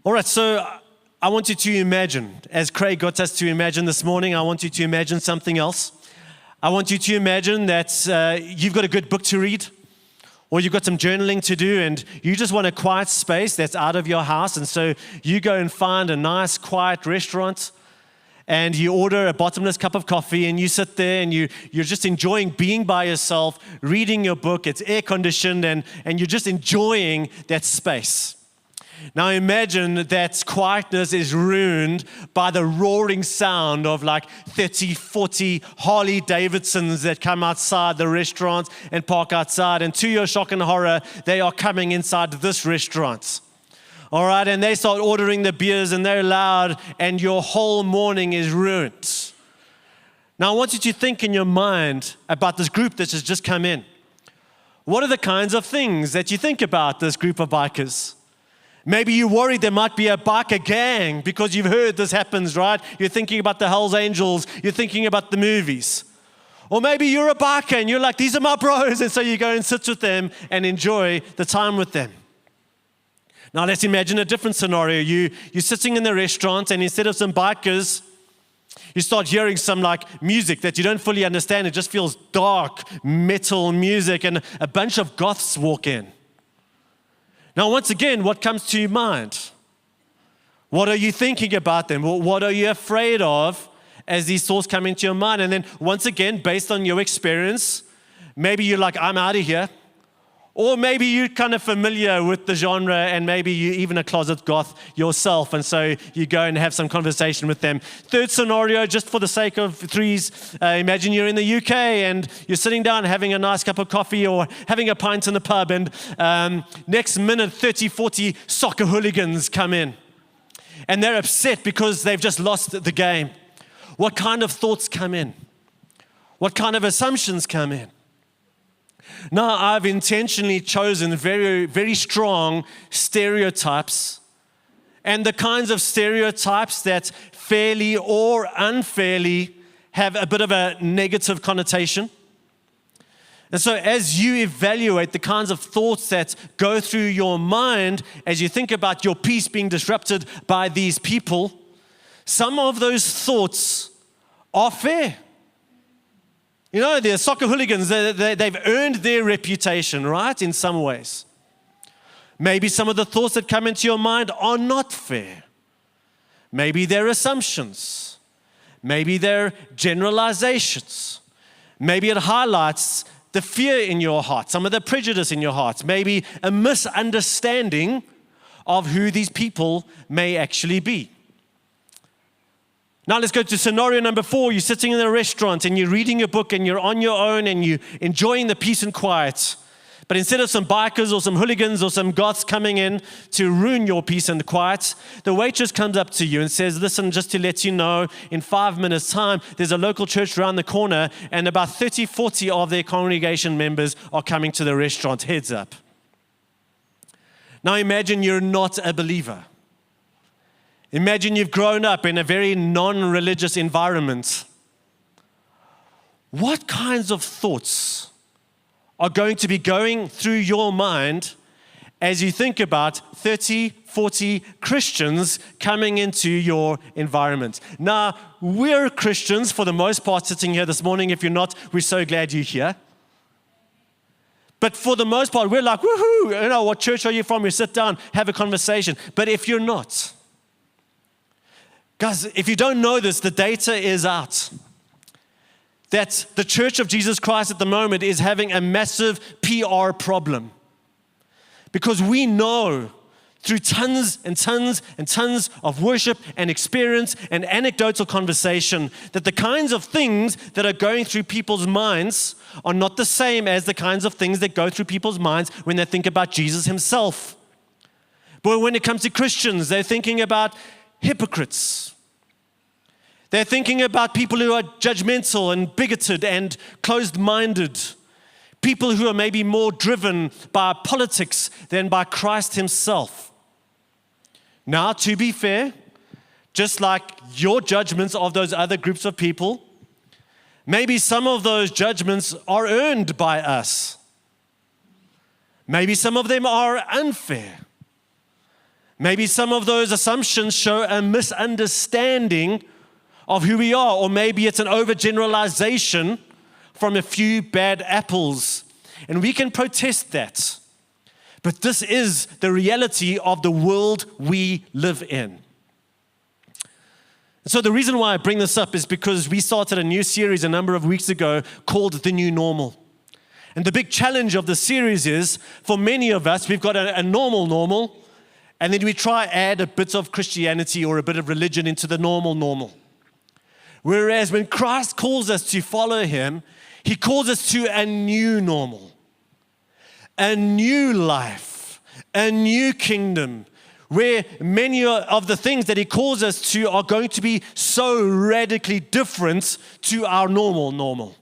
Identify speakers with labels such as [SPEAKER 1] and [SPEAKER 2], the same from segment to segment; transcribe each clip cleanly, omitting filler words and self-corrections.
[SPEAKER 1] All right, so I want you to imagine, as Craig got us to imagine this morning, I want you to imagine something else. I want you to imagine that you've got a good book to read, or you've got some journaling to do, and you just want a quiet space that's out of your house, and so you go and find a nice, quiet restaurant, and you order a bottomless cup of coffee, and you sit there, and you're just enjoying being by yourself, reading your book. It's air-conditioned, and you're just enjoying that space. Now imagine that quietness is ruined by the roaring sound of like 30, 40 Harley Davidsons that come outside the restaurant and park outside. And to your shock and horror, they are coming inside this restaurant. All right, and they start ordering the beers and they're loud and your whole morning is ruined. Now I want you to think in your mind about this group that has just come in. What are the kinds of things that you think about this group of bikers? Maybe you're worried there might be a biker gang because you've heard this happens, right? You're thinking about the Hells Angels. You're thinking about the movies. Or maybe you're a biker and you're like, these are my bros. And so you go and sit with them and enjoy the time with them. Now let's imagine a different scenario. You're sitting in the restaurant and instead of some bikers, you start hearing some like music that you don't fully understand. It just feels dark, metal music, and a bunch of goths walk in. Now, once again, what comes to your mind? What are you thinking about them? What are you afraid of as these thoughts come into your mind? And then, once again, based on your experience, maybe you're like, I'm out of here. Or maybe you're kind of familiar with the genre and maybe you're even a closet goth yourself. And so you go and have some conversation with them. Third scenario, just for the sake of threes, imagine you're in the UK and you're sitting down having a nice cup of coffee or having a pint in the pub. And next minute, 30, 40 soccer hooligans come in. And they're upset because they've just lost the game. What kind of thoughts come in? What kind of assumptions come in? Now, I've intentionally chosen very, very strong stereotypes, and the kinds of stereotypes that fairly or unfairly have a bit of a negative connotation. And so as you evaluate the kinds of thoughts that go through your mind as you think about your peace being disrupted by these people, some of those thoughts are fair. You know, they're soccer hooligans. They've earned their reputation, right, in some ways. Maybe some of the thoughts that come into your mind are not fair. Maybe they're assumptions. Maybe they're generalizations. Maybe it highlights the fear in your heart, some of the prejudice in your heart, maybe a misunderstanding of who these people may actually be. Now let's go to scenario number 4. You're sitting in a restaurant and you're reading a book and you're on your own and you're enjoying the peace and quiet. But instead of some bikers or some hooligans or some goths coming in to ruin your peace and quiet, the waitress comes up to you and says, listen, just to let you know, in 5 minutes' time, there's a local church around the corner and about 30, 40 of their congregation members are coming to the restaurant. Heads up. Now imagine you're not a believer. Imagine you've grown up in a very non-religious environment. What kinds of thoughts are going to be going through your mind as you think about 30, 40 Christians coming into your environment? Now, we're Christians for the most part sitting here this morning. If you're not, we're so glad you're here. But for the most part, we're like, woohoo, you know, what church are you from? You sit down, have a conversation. But if you're not, guys, if you don't know this, the data is out that the Church of Jesus Christ at the moment is having a massive PR problem. Because we know through tons and tons and tons of worship and experience and anecdotal conversation that the kinds of things that are going through people's minds are not the same as the kinds of things that go through people's minds when they think about Jesus himself. But when it comes to Christians, they're thinking about hypocrites. They're thinking about people who are judgmental and bigoted and closed-minded. People who are maybe more driven by politics than by Christ himself. Now, to be fair, just like your judgments of those other groups of people, maybe some of those judgments are earned by us. Maybe some of them are unfair. Maybe some of those assumptions show a misunderstanding of who we are, or maybe it's an overgeneralization from a few bad apples. And we can protest that. But this is the reality of the world we live in. So the reason why I bring this up is because we started a new series a number of weeks ago called The New Normal. And the big challenge of the series is, for many of us, we've got a normal, and then we try add a bit of Christianity or a bit of religion into the normal. Whereas when Christ calls us to follow Him, He calls us to a new normal, a new life, a new kingdom, where many of the things that He calls us to are going to be so radically different to our normal.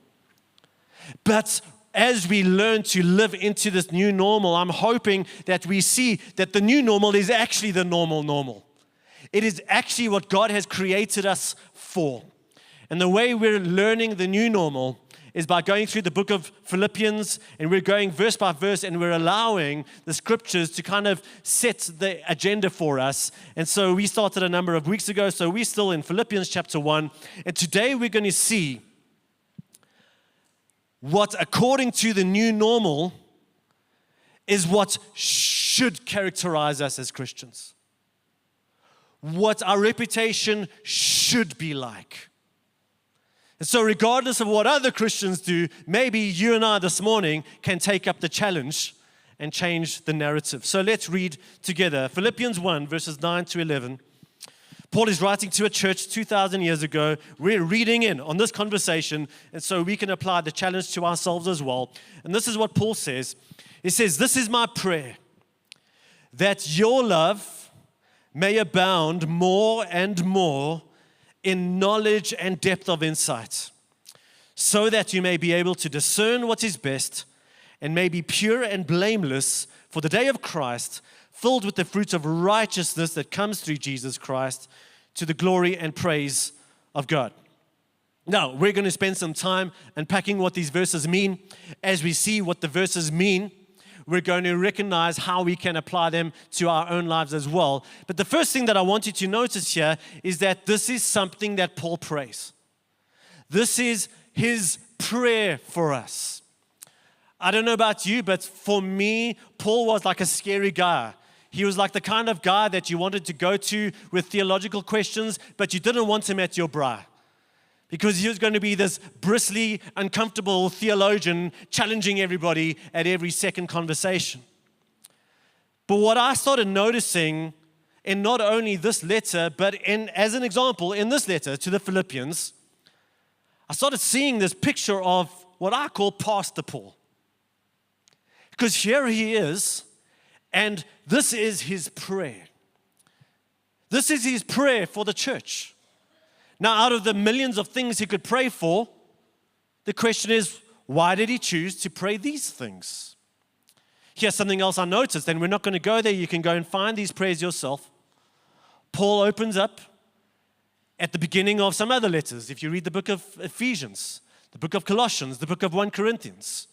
[SPEAKER 1] But as we learn to live into this new normal, I'm hoping that we see that the new normal is actually the normal. It is actually what God has created us for. And the way we're learning the new normal is by going through the book of Philippians, and we're going verse by verse, and we're allowing the scriptures to kind of set the agenda for us. And so we started a number of weeks ago, so we're still in Philippians chapter 1, and today we're going to see what, according to the new normal, is what should characterize us as Christians. What our reputation should be like. And so regardless of what other Christians do, maybe you and I this morning can take up the challenge and change the narrative. So let's read together. Philippians 1, verses 9 to 11. Paul is writing to a church 2,000 years ago. We're reading in on this conversation, and so we can apply the challenge to ourselves as well. And this is what Paul says. He says, "This is my prayer, that your love may abound more and more in knowledge and depth of insight, so that you may be able to discern what is best and may be pure and blameless for the day of Christ, filled with the fruits of righteousness that comes through Jesus Christ, to the glory and praise of God." Now, we're going to spend some time unpacking what these verses mean. As we see what the verses mean, we're going to recognize how we can apply them to our own lives as well. But the first thing that I want you to notice here is that this is something that Paul prays. This is his prayer for us. I don't know about you, but for me, Paul was like a scary guy. He was like the kind of guy that you wanted to go to with theological questions, but you didn't want him at your braai, because he was going to be this bristly, uncomfortable theologian challenging everybody at every second conversation. But what I started noticing in not only this letter, but as an example, in this letter to the Philippians, I started seeing this picture of what I call Pastor Paul. Because here he is, and this is his prayer. This is his prayer for the church. Now, out of the millions of things he could pray for, the question is, why did he choose to pray these things? Here's something else I noticed, and we're not going to go there. You can go and find these prayers yourself. Paul opens up at the beginning of some other letters. If you read the book of Ephesians, the book of Colossians, the book of 1 Corinthians,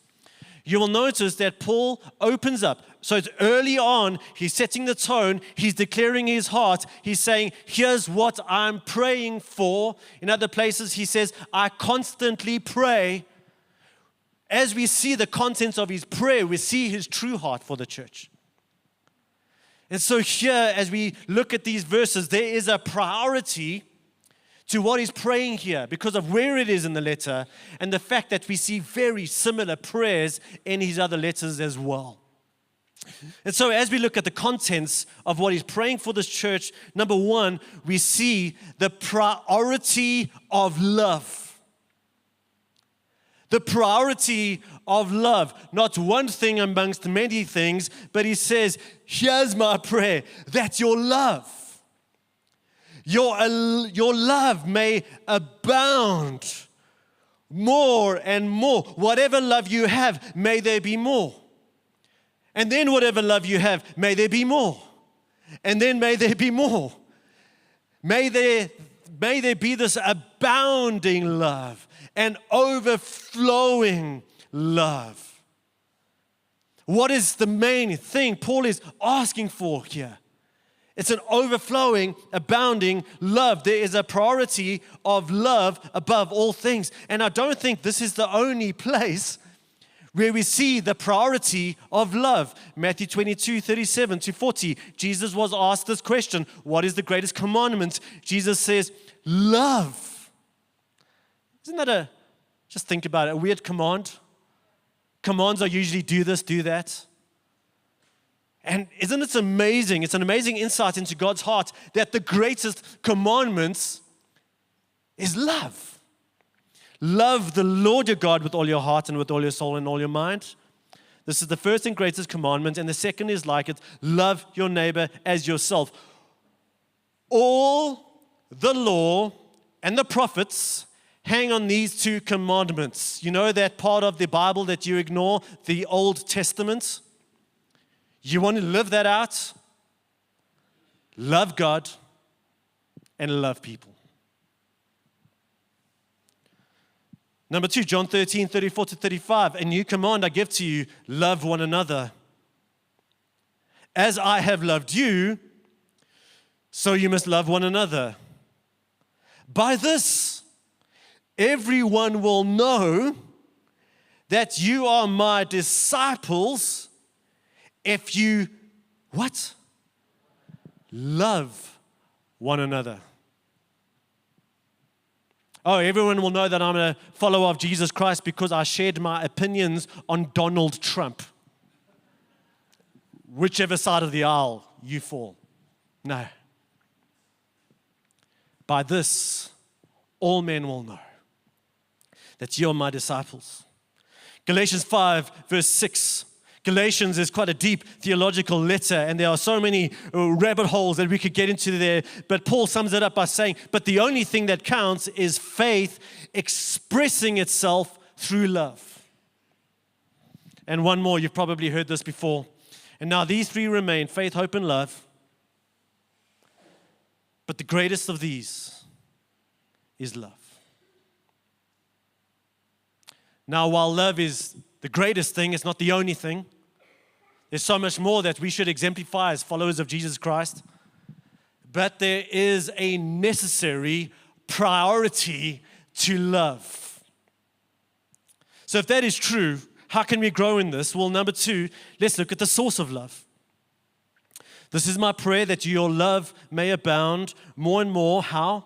[SPEAKER 1] you will notice that Paul opens up. So it's early on, he's setting the tone, he's declaring his heart, he's saying, here's what I'm praying for. In other places, he says, I constantly pray. As we see the contents of his prayer, we see his true heart for the church. And so here, as we look at these verses, there is a priority to what he's praying here because of where it is in the letter and the fact that we see very similar prayers in his other letters as well. And so as we look at the contents of what he's praying for this church, number one, we see the priority of love. The priority of love. Not one thing amongst many things, but he says, here's my prayer, that your love, your love may abound more and more. Whatever love you have, may there be more. And then whatever love you have, may there be more. And then may there be more. May there be this abounding love and overflowing love. What is the main thing Paul is asking for here? It's an overflowing, abounding love. There is a priority of love above all things. And I don't think this is the only place where we see the priority of love. Matthew 22:37-40. Jesus was asked this question, what is the greatest commandment? Jesus says, love. Isn't that just think about it, a weird command? Commands are usually do this, do that. And isn't it amazing? It's an amazing insight into God's heart that the greatest commandment is love. Love the Lord your God with all your heart and with all your soul and all your mind. This is the first and greatest commandment, and the second is like it, love your neighbor as yourself. All the law and the prophets hang on these two commandments. You know that part of the Bible that you ignore, the Old Testament? You want to live that out? Love God and love people. Number 2, John 13:34-35. A new command I give to you, love one another. As I have loved you, so you must love one another. By this, everyone will know that you are my disciples if you, what? Love one another. Oh, everyone will know that I'm a follower of Jesus Christ because I shared my opinions on Donald Trump. Whichever side of the aisle you fall. No. By this, all men will know that you're my disciples. Galatians 5:6. Galatians is quite a deep theological letter, and there are so many rabbit holes that we could get into there. But Paul sums it up by saying, but the only thing that counts is faith expressing itself through love. And one more, you've probably heard this before. And now these three remain, faith, hope, and love. But the greatest of these is love. Now, while love is the greatest thing, it's not the only thing. There's so much more that we should exemplify as followers of Jesus Christ. But there is a necessary priority to love. So if that is true, how can we grow in this? Well, number 2, let's look at the source of love. This is my prayer, that your love may abound more and more. How?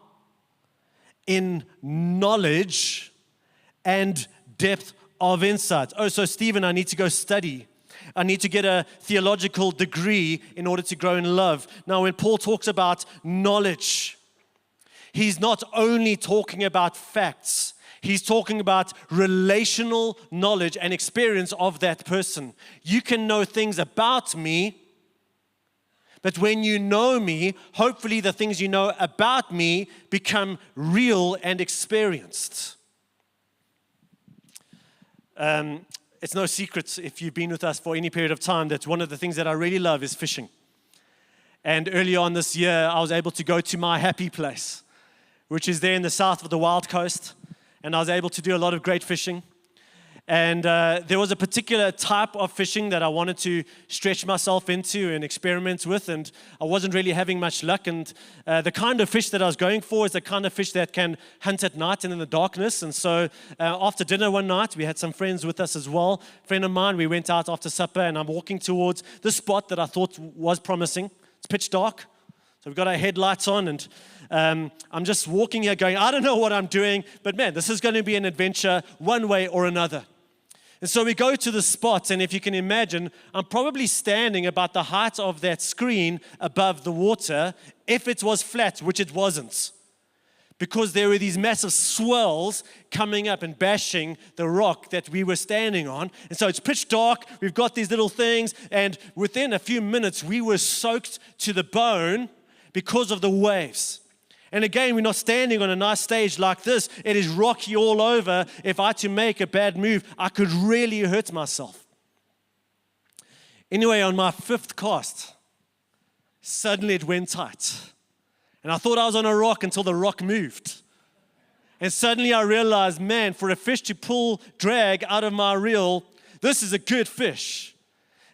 [SPEAKER 1] In knowledge and depth of insight. Oh, so Stephen, I need to go study. I need to get a theological degree in order to grow in love. Now, when Paul talks about knowledge, he's not only talking about facts. He's talking about relational knowledge and experience of that person. You can know things about me, but when you know me, hopefully the things you know about me become real and experienced. It's no secret, if you've been with us for any period of time, that one of the things that I really love is fishing. And early on this year, I was able to go to my happy place, which is there in the south of the Wild Coast. And I was able to do a lot of great fishing. And there was a particular type of fishing that I wanted to stretch myself into and experiment with, and I wasn't really having much luck. And the kind of fish that I was going for is the kind of fish that can hunt at night and in the darkness. And so after dinner one night, we had some friends with us as well. A friend of mine, we went out after supper, and I'm walking towards the spot that I thought was promising. It's pitch dark. So we've got our headlights on, and I'm just walking here going, I don't know what I'm doing, but man, this is going to be an adventure one way or another. And so we go to the spot, and if you can imagine, I'm probably standing about the height of that screen above the water if it was flat, which it wasn't. Because there were these massive swells coming up and bashing the rock that we were standing on. And so it's pitch dark, we've got these little things, and within a few minutes, we were soaked to the bone because of the waves. And again, we're not standing on a nice stage like this. It is rocky all over. If I had to make a bad move, I could really hurt myself. Anyway, on my 5th cast, suddenly it went tight. And I thought I was on a rock until the rock moved. And suddenly I realized, man, for a fish to pull drag out of my reel, this is a good fish.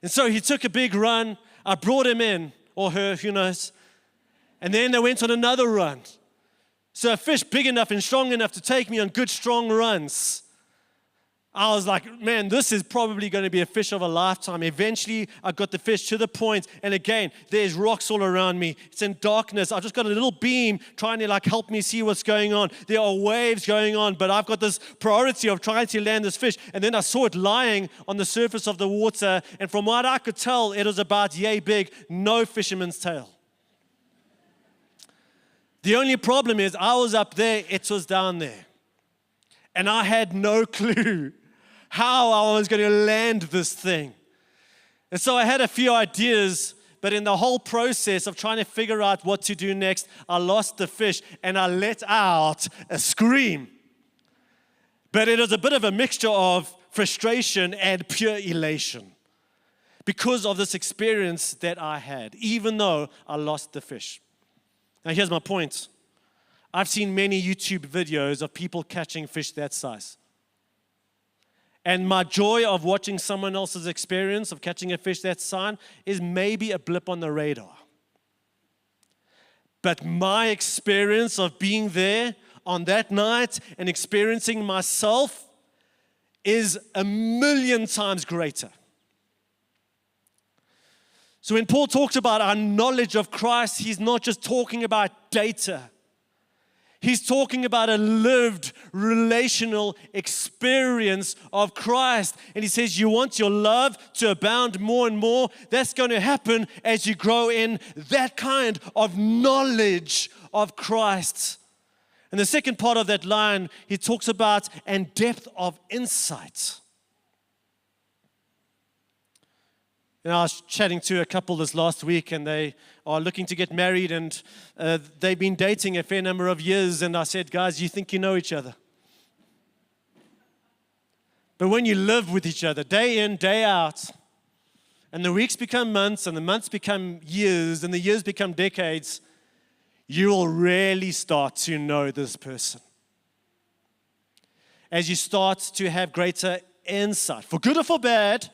[SPEAKER 1] And so he took a big run. I brought him in, or her, who knows, And then they went on another run. So a fish big enough and strong enough to take me on good, strong runs. I was like, man, this is probably going to be a fish of a lifetime. Eventually, I got the fish to the point, and again, there's rocks all around me. It's in darkness. I've just got a little beam trying to help me see what's going on. There are waves going on, but I've got this priority of trying to land this fish. And then I saw it lying on the surface of the water, and from what I could tell, it was about yay big, no fisherman's tail. The only problem is I was up there, it was down there. And I had no clue how I was going to land this thing. And so I had a few ideas, but in the whole process of trying to figure out what to do next, I lost the fish and I let out a scream. But it was a bit of a mixture of frustration and pure elation because of this experience that I had, even though I lost the fish. Now here's my point. I've seen many YouTube videos of people catching fish that size. And my joy of watching someone else's experience of catching a fish that size is maybe a blip on the radar. But my experience of being there on that night and experiencing myself is a million times greater. So when Paul talks about our knowledge of Christ, he's not just talking about data. He's talking about a lived relational experience of Christ. And he says, you want your love to abound more and more. That's going to happen as you grow in that kind of knowledge of Christ. And the second part of that line, he talks about and depth of insight. And I was chatting to a couple this last week, and they are looking to get married, and they've been dating a fair number of years. And I said, guys, you think you know each other? But when you live with each other day in, day out, and the weeks become months, and the months become years, and the years become decades, you will really start to know this person. As you start to have greater insight, for good or for bad,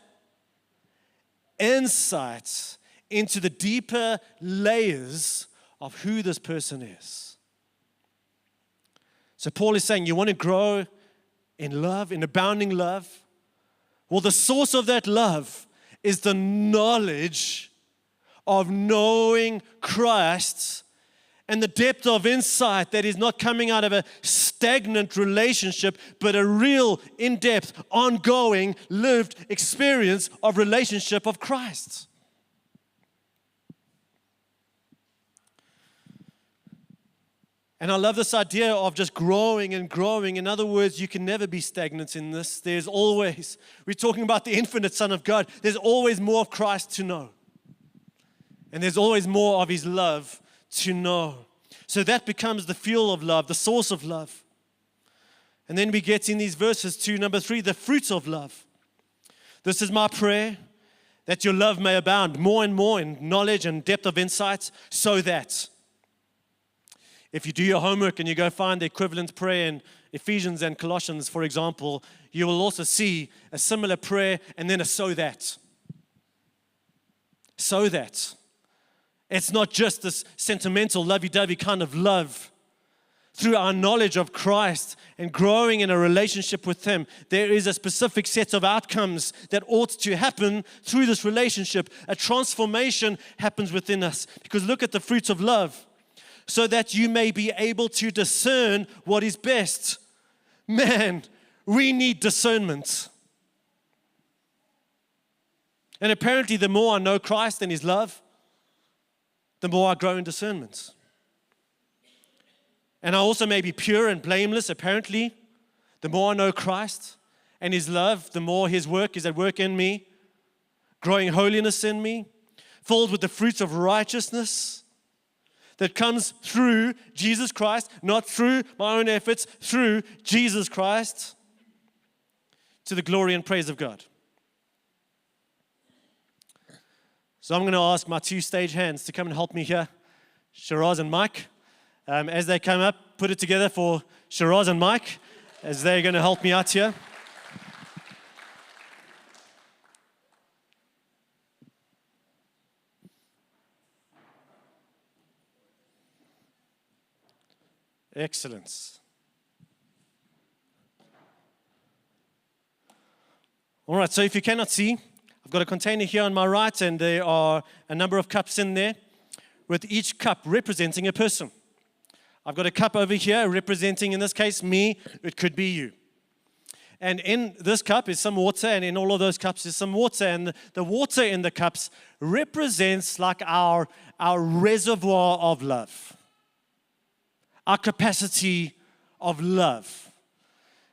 [SPEAKER 1] insight into the deeper layers of who this person is. So Paul is saying, you want to grow in love, in abounding love? Well, the source of that love is the knowledge of knowing Christ and the depth of insight that is not coming out of a stagnant relationship, but a real, in-depth, ongoing, lived experience of relationship of Christ. And I love this idea of just growing and growing. In other words, you can never be stagnant in this. There's always, we're talking about the infinite Son of God, there's always more of Christ to know. And there's always more of His love to know. So that becomes the fuel of love, the source of love. And then we get in these verses to number 3, the fruits of love. This is my prayer, that your love may abound more and more in knowledge and depth of insight, so that if you do your homework and you go find the equivalent prayer in Ephesians and Colossians, for example, you will also see a similar prayer and then a so that. So that. It's not just this sentimental, lovey-dovey kind of love. Through our knowledge of Christ and growing in a relationship with Him, there is a specific set of outcomes that ought to happen through this relationship. A transformation happens within us. Because look at the fruits of love. So that you may be able to discern what is best. Man, we need discernment. And apparently the more I know Christ and His love, the more I grow in discernment. And I also may be pure and blameless, apparently. The more I know Christ and His love, the more His work is at work in me, growing holiness in me, filled with the fruits of righteousness that comes through Jesus Christ, not through my own efforts, through Jesus Christ, to the glory and praise of God. So I'm going to ask my 2 stage hands to come and help me here, Shiraz and Mike. As they come up, put it together for Shiraz and Mike, as they're going to help me out here. Excellence. All right, so if you cannot see, I've got a container here on my right, and there are a number of cups in there, with each cup representing a person. I've got a cup over here representing, in this case, me. It could be you. And in this cup is some water, and in all of those cups is some water. And the water in the cups represents like our reservoir of love, our capacity of love.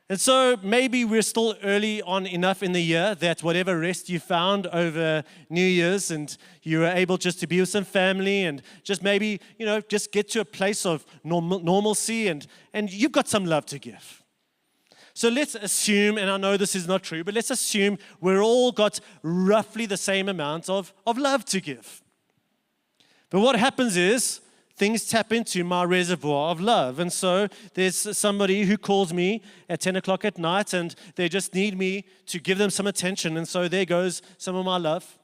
[SPEAKER 1] And so maybe we're still early on enough in the year that whatever rest you found over New Year's and you were able just to be with some family and just maybe, just get to a place of normalcy and you've got some love to give. So let's assume, and I know this is not true, but let's assume we're all got roughly the same amount of love to give. But what happens is, things tap into my reservoir of love. And so there's somebody who calls me at 10 o'clock at night and they just need me to give them some attention. And so there goes some of my love.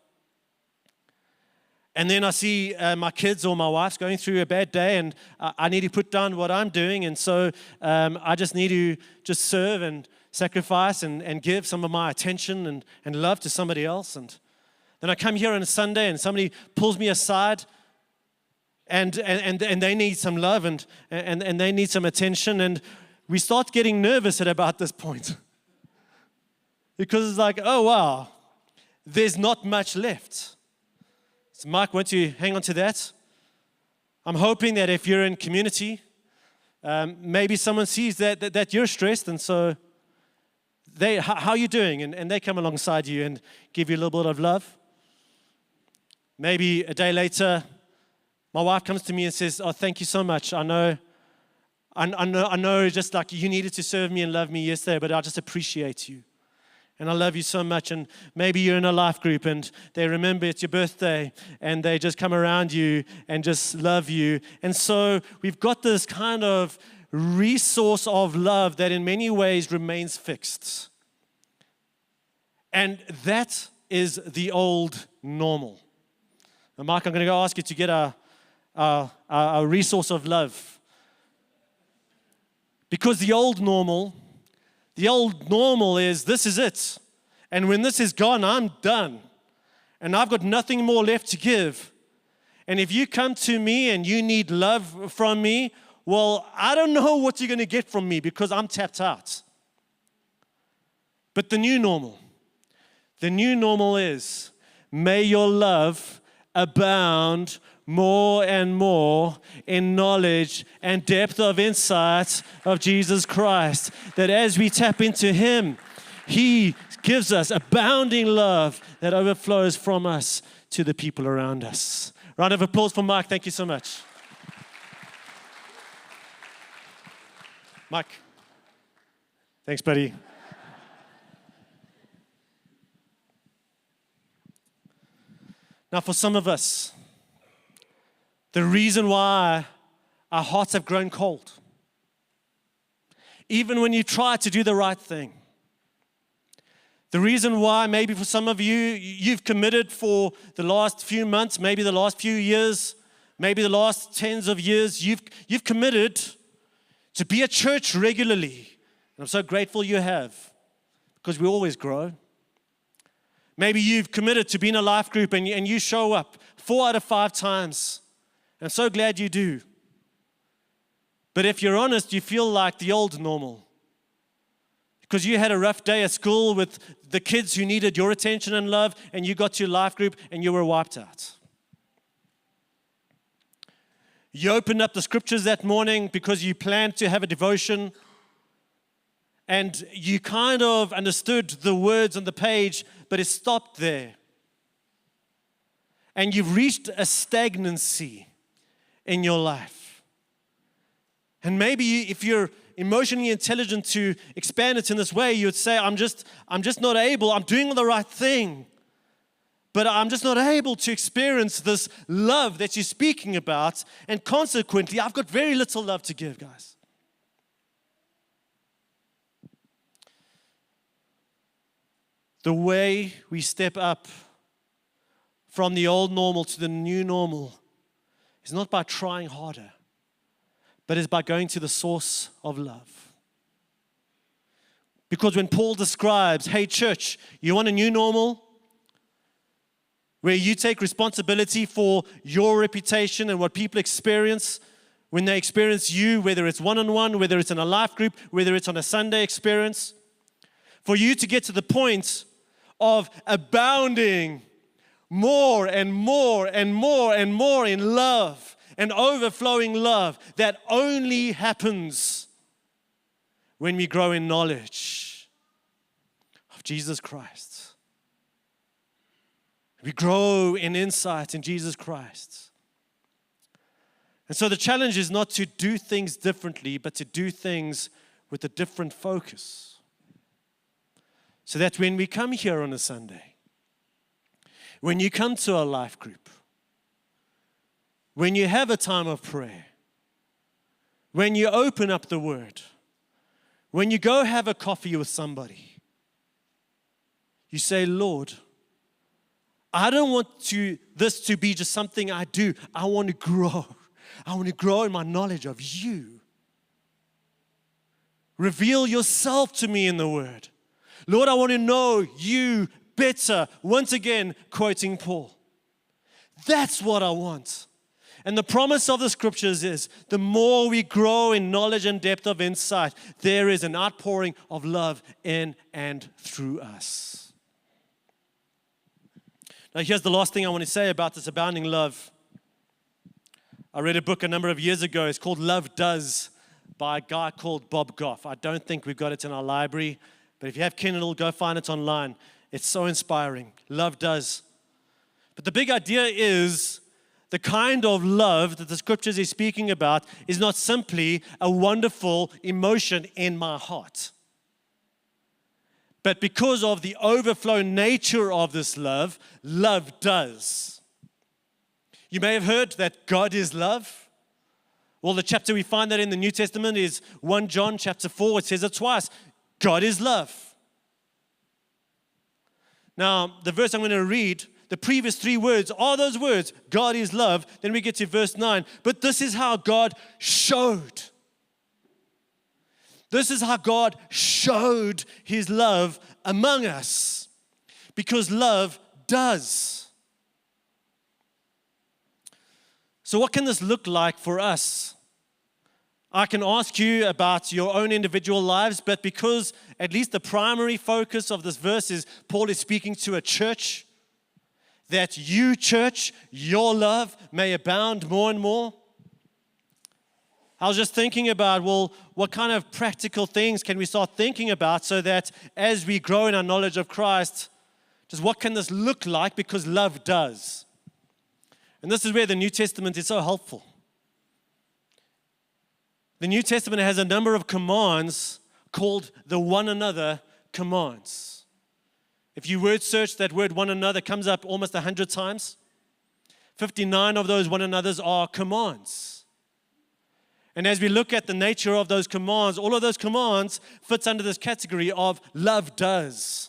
[SPEAKER 1] And then I see my kids or my wife's going through a bad day and I need to put down what I'm doing. And so I just need to just serve and sacrifice and give some of my attention and love to somebody else. And then I come here on a Sunday and somebody pulls me aside and they need some love and they need some attention, and we start getting nervous at about this point because it's like, oh wow, there's not much left. So Mike, won't you hang on to that? I'm hoping that if you're in community, maybe someone sees that you're stressed, and so how are you doing? And they come alongside you and give you a little bit of love. Maybe a day later, my wife comes to me and says, oh, thank you so much. I know just like you needed to serve me and love me yesterday, but I just appreciate you. And I love you so much. And maybe you're in a life group and they remember it's your birthday and they just come around you and just love you. And so we've got this kind of resource of love that in many ways remains fixed. And that is the old normal. Now, Mark, I'm going to go ask you to get a resource of love. Because the old normal is, this is it. And when this is gone, I'm done. And I've got nothing more left to give. And if you come to me and you need love from me, well, I don't know what you're going to get from me because I'm tapped out. But the new normal is, may your love abound more and more in knowledge and depth of insight of Jesus Christ. That as we tap into Him, He gives us abounding love that overflows from us to the people around us. Round of applause for Mike. Thank you so much. Mike. Thanks, buddy. Now, for some of us, the reason why our hearts have grown cold, even when you try to do the right thing, the reason why maybe for some of you, you've committed for the last few months, maybe the last few years, maybe the last tens of years, you've committed to be at church regularly. And I'm so grateful you have, because we always grow. Maybe you've committed to being a life group and you show up 4 out of 5 times. I'm so glad you do. But if you're honest, you feel like the old normal. Because you had a rough day at school with the kids who needed your attention and love, and you got to life group and you were wiped out. You opened up the scriptures that morning because you planned to have a devotion, and you kind of understood the words on the page, but it stopped there. And you've reached a stagnancy in your life. And maybe if you're emotionally intelligent to expand it in this way, you would say, I'm just not able, I'm doing the right thing, but I'm just not able to experience this love that you're speaking about, and consequently, I've got very little love to give, guys. The way we step up from the old normal to the new normal is not by trying harder, but it's by going to the source of love. Because when Paul describes, hey church, you want a new normal? Where you take responsibility for your reputation and what people experience when they experience you, whether it's one-on-one, whether it's in a life group, whether it's on a Sunday experience. For you to get to the point of abounding more and more and more and more in love and overflowing love that only happens when we grow in knowledge of Jesus Christ. We grow in insight in Jesus Christ. And so the challenge is not to do things differently, but to do things with a different focus. So that when we come here on a Sunday, when you come to a life group, when you have a time of prayer, when you open up the Word, when you go have a coffee with somebody, you say, Lord, I don't want this to be just something I do. I want to grow. I want to grow in my knowledge of you. Reveal yourself to me in the Word. Lord, I want to know you better. Once again, quoting Paul. That's what I want. And the promise of the Scriptures is the more we grow in knowledge and depth of insight, there is an outpouring of love in and through us. Now, here's the last thing I want to say about this abounding love. I read a book a number of years ago. It's called Love Does by a guy called Bob Goff. I don't think we've got it in our library, but if you have Kindle, go find it online. It's so inspiring. Love Does. But the big idea is the kind of love that the Scriptures is speaking about is not simply a wonderful emotion in my heart. But because of the overflow nature of this love, love does. You may have heard that God is love. Well, the chapter we find that in the New Testament is 1 John chapter 4. It says it twice. God is love. Now, the verse I'm going to read, the previous three words are those words, God is love. Then we get to verse 9. But this is how God showed. This is how God showed His love among us. Because love does. So what can this look like for us? I can ask you about your own individual lives, but because at least the primary focus of this verse is Paul is speaking to a church, that you, church, your love may abound more and more. I was just thinking about, well, what kind of practical things can we start thinking about so that as we grow in our knowledge of Christ, just what can this look like? Because love does. And this is where the New Testament is so helpful. The New Testament has a number of commands called the one another commands. If you word search that word one another, it comes up almost 100 times. 59 of those one another's are commands. And as we look at the nature of those commands, all of those commands fits under this category of love does.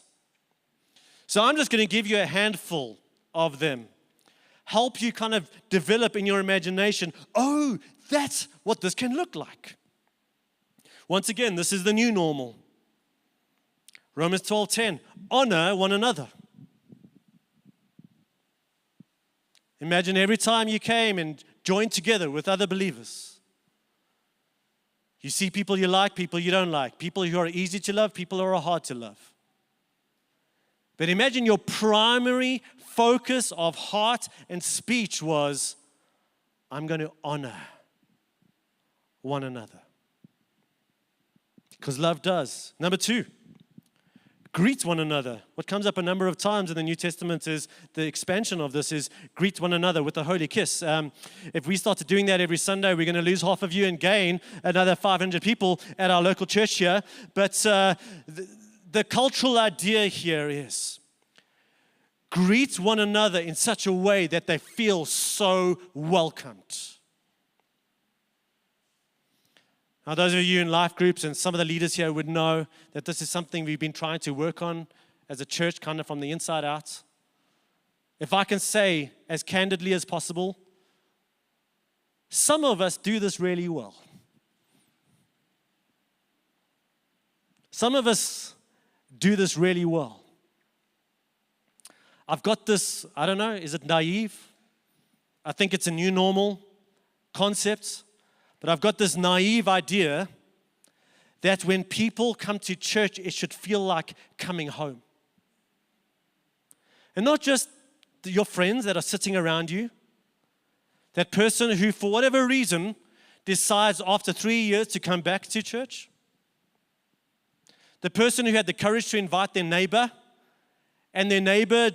[SPEAKER 1] So I'm just going to give you a handful of them. Help you kind of develop in your imagination, oh, that's what this can look like. Once again, this is the new normal. Romans 12:10, honor one another. Imagine every time you came and joined together with other believers. You see people you like, people you don't like, people who are easy to love, people who are hard to love. But imagine your primary focus of heart and speech was, I'm going to honor one another. Because love does. Number 2, greet one another. What comes up a number of times in the New Testament is the expansion of this is greet one another with a holy kiss. If we started doing that every Sunday, we're going to lose half of you and gain another 500 people at our local church here. But the cultural idea here is greet one another in such a way that they feel so welcomed. Now, those of you in life groups and some of the leaders here would know that this is something we've been trying to work on as a church, kind of from the inside out. If I can say as candidly as possible, some of us do this really well. Some of us do this really well. I've got this, I don't know, is it naive? I think it's a new normal concept, but I've got this naive idea that when people come to church, it should feel like coming home. And not just your friends that are sitting around you, that person who, for whatever reason, decides after 3 years to come back to church, the person who had the courage to invite their neighbor, and their neighbor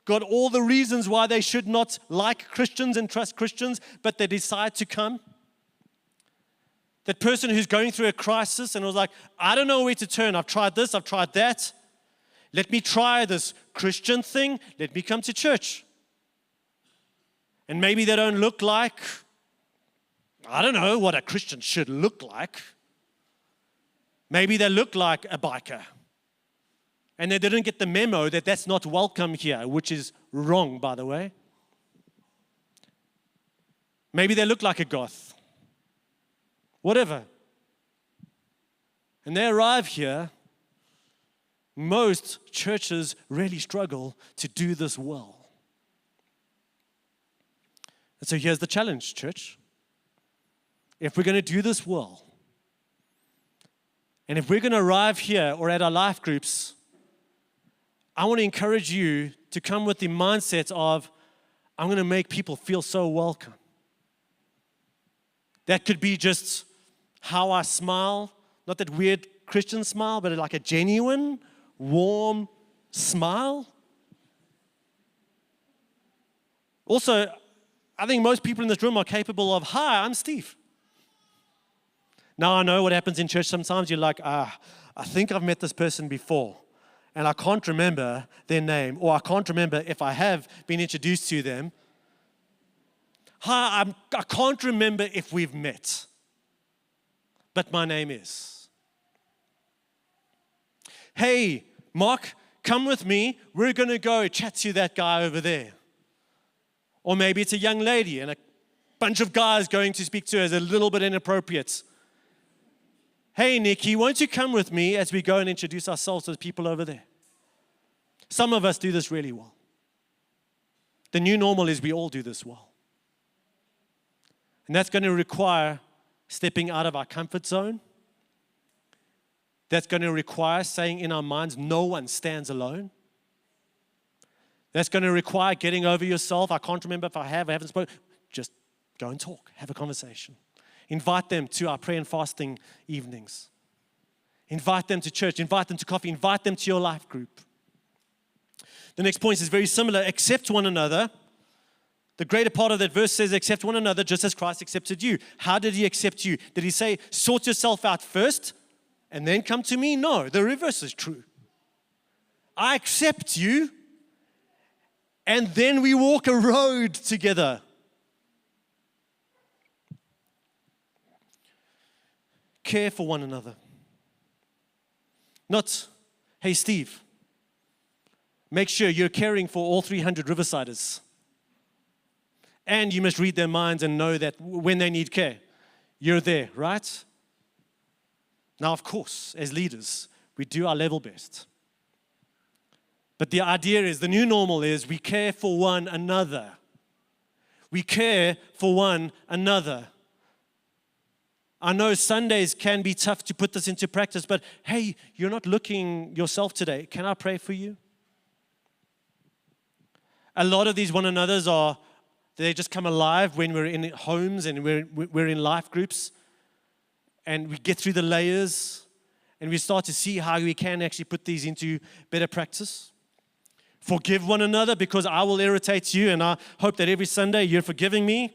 [SPEAKER 1] got all the reasons why they should not like Christians and trust Christians, but they decide to come. That person who's going through a crisis and was like, I don't know where to turn. I've tried this, I've tried that. Let me try this Christian thing. Let me come to church. And maybe they don't look like, I don't know what a Christian should look like. Maybe they look like a biker. And they didn't get the memo that that's not welcome here, which is wrong, by the way. Maybe they look like a goth. Whatever. And they arrive here. Most churches really struggle to do this well. And so here's the challenge, church. If we're going to do this well, and if we're going to arrive here or at our life groups, I want to encourage you to come with the mindset of, I'm going to make people feel so welcome. That could be just how I smile, not that weird Christian smile, but like a genuine, warm smile. Also, I think most people in this room are capable of, hi, I'm Steve. Now I know what happens in church sometimes. You're like, I think I've met this person before, and I can't remember their name, or I can't remember if I have been introduced to them. Hi, I can't remember if we've met, but my name is. Hey, Mark, come with me. We're going to go chat to that guy over there. Or maybe it's a young lady and a bunch of guys going to speak to her is a little bit inappropriate. Hey, Nikki, won't you come with me as we go and introduce ourselves to the people over there? Some of us do this really well. The new normal is we all do this well. And that's going to require stepping out of our comfort zone. That's going to require saying in our minds, no one stands alone. That's going to require getting over yourself. I can't remember if I haven't spoken. Just go and talk, have a conversation. Invite them to our prayer and fasting evenings. Invite them to church, invite them to coffee, invite them to your life group. The next point is very similar. Accept one another. The greater part of that verse says, accept one another just as Christ accepted you. How did he accept you? Did he say, sort yourself out first and then come to me? No, the reverse is true. I accept you, and then we walk a road together. Care for one another. Not, hey, Steve, make sure you're caring for all 300 Riversiders. And you must read their minds and know that when they need care, you're there, right? Now, of course, as leaders, we do our level best. But the idea is, the new normal is we care for one another. We care for one another. I know Sundays can be tough to put this into practice, but hey, you're not looking yourself today. Can I pray for you? A lot of these one another's they just come alive when we're in homes and we're in life groups, and we get through the layers and we start to see how we can actually put these into better practice. Forgive one another because I will irritate you, and I hope that every Sunday you're forgiving me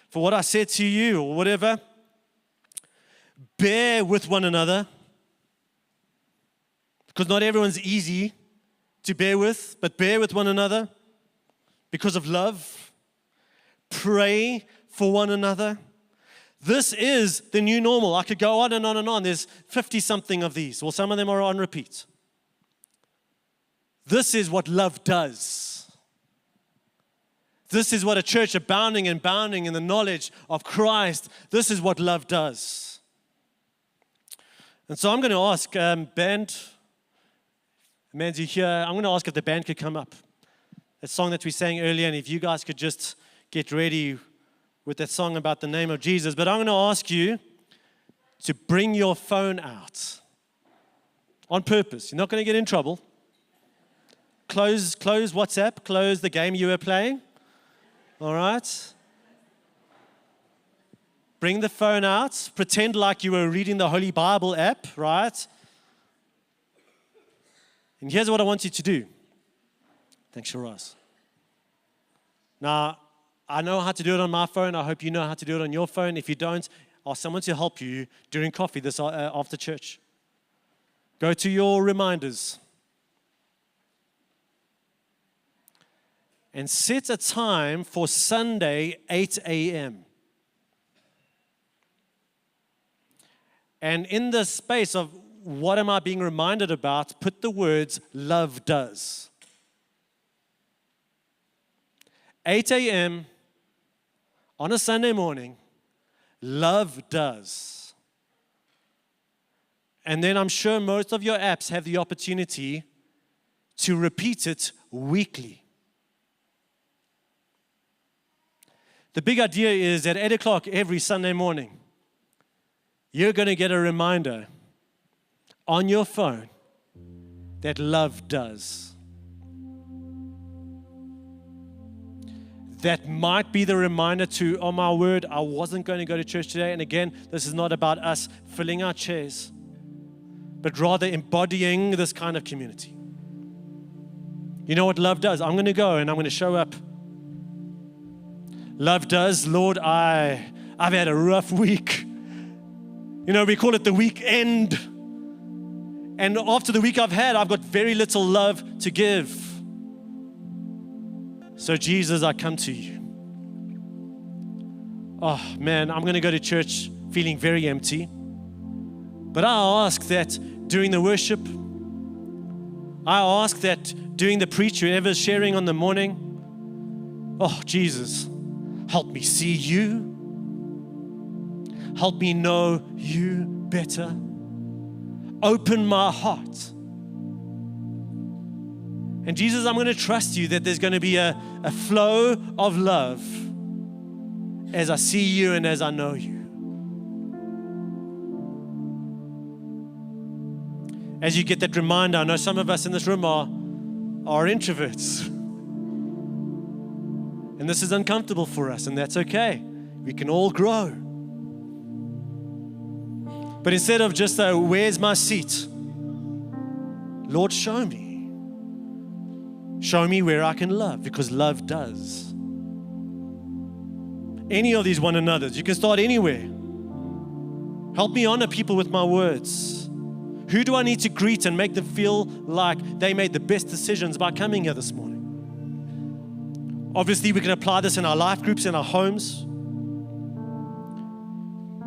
[SPEAKER 1] for what I said to you or whatever. Bear with one another, because not everyone's easy to bear with, but bear with one another because of love. Pray for one another. This is the new normal. I could go on and on and on. There's 50-something of these. Well, some of them are on repeat. This is what love does. This is what a church abounding and bounding in the knowledge of Christ, this is what love does. And so I'm going to ask, band, Manzi here, I'm going to ask if the band could come up. That song that we sang earlier, and if you guys could just get ready with that song about the name of Jesus. But I'm going to ask you to bring your phone out on purpose. You're not going to get in trouble. Close WhatsApp, close the game you were playing. All right? Bring the phone out, pretend like you were reading the Holy Bible app, right? And here's what I want you to do. Thanks, Shiraz. Now, I know how to do it on my phone. I hope you know how to do it on your phone. If you don't, ask someone to help you during coffee this after church. Go to your reminders. And set a time for Sunday, 8 a.m. And in the space of what am I being reminded about, put the words, love does. 8 a.m. on a Sunday morning, love does. And then I'm sure most of your apps have the opportunity to repeat it weekly. The big idea is at 8 o'clock every Sunday morning, you're going to get a reminder on your phone that love does. That might be the reminder to, oh my word, I wasn't going to go to church today. And again, this is not about us filling our chairs, but rather embodying this kind of community. You know what love does? I'm going to go and I'm going to show up. Love does, Lord, I've had a rough week. You know, we call it the weekend. And after the week I've had, I've got very little love to give. So Jesus, I come to you. Oh man, I'm going to go to church feeling very empty. But I ask that during the worship, I ask that during the preach, whoever's sharing on the morning, oh Jesus, help me see you. Help me know you better. Open my heart. And Jesus, I'm going to trust you that there's going to be a flow of love as I see you and as I know you. As you get that reminder, I know some of us in this room are introverts. And this is uncomfortable for us, and that's okay. We can all grow. But instead of just, where's my seat? Lord, show me. Show me where I can love, because love does. Any of these one another's. You can start anywhere. Help me honor people with my words. Who do I need to greet and make them feel like they made the best decisions by coming here this morning? Obviously, we can apply this in our life groups, in our homes.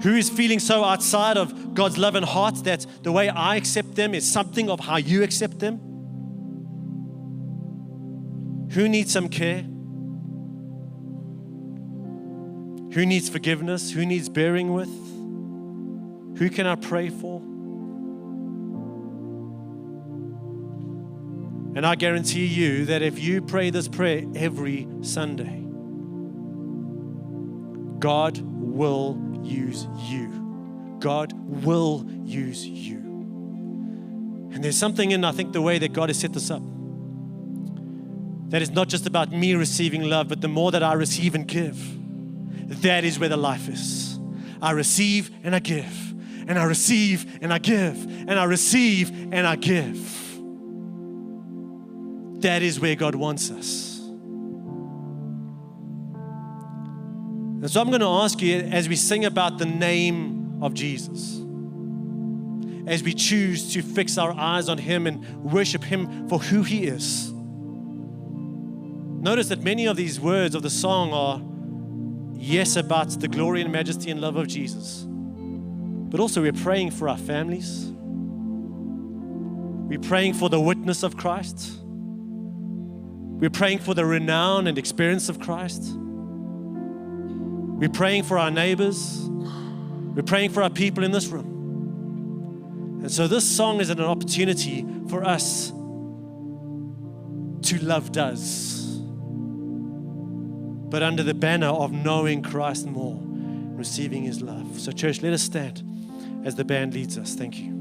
[SPEAKER 1] Who is feeling so outside of God's love and heart that the way I accept them is something of how you accept them? Who needs some care? Who needs forgiveness? Who needs bearing with? Who can I pray for? And I guarantee you that if you pray this prayer every Sunday, God will use you. God will use you. And there's something in, I think, the way that God has set this up, that is not just about me receiving love, but the more that I receive and give, that is where the life is. I receive and I give, and I receive and I give, and I receive and I give. That is where God wants us. And so I'm going to ask you, as we sing about the name of Jesus, as we choose to fix our eyes on Him and worship Him for who He is, notice that many of these words of the song are, yes, about the glory and majesty and love of Jesus, but also we're praying for our families. We're praying for the witness of Christ. We're praying for the renown and experience of Christ. We're praying for our neighbors. We're praying for our people in this room. And so this song is an opportunity for us to love does, but under the banner of knowing Christ more and receiving His love. So church, let us stand as the band leads us. Thank you.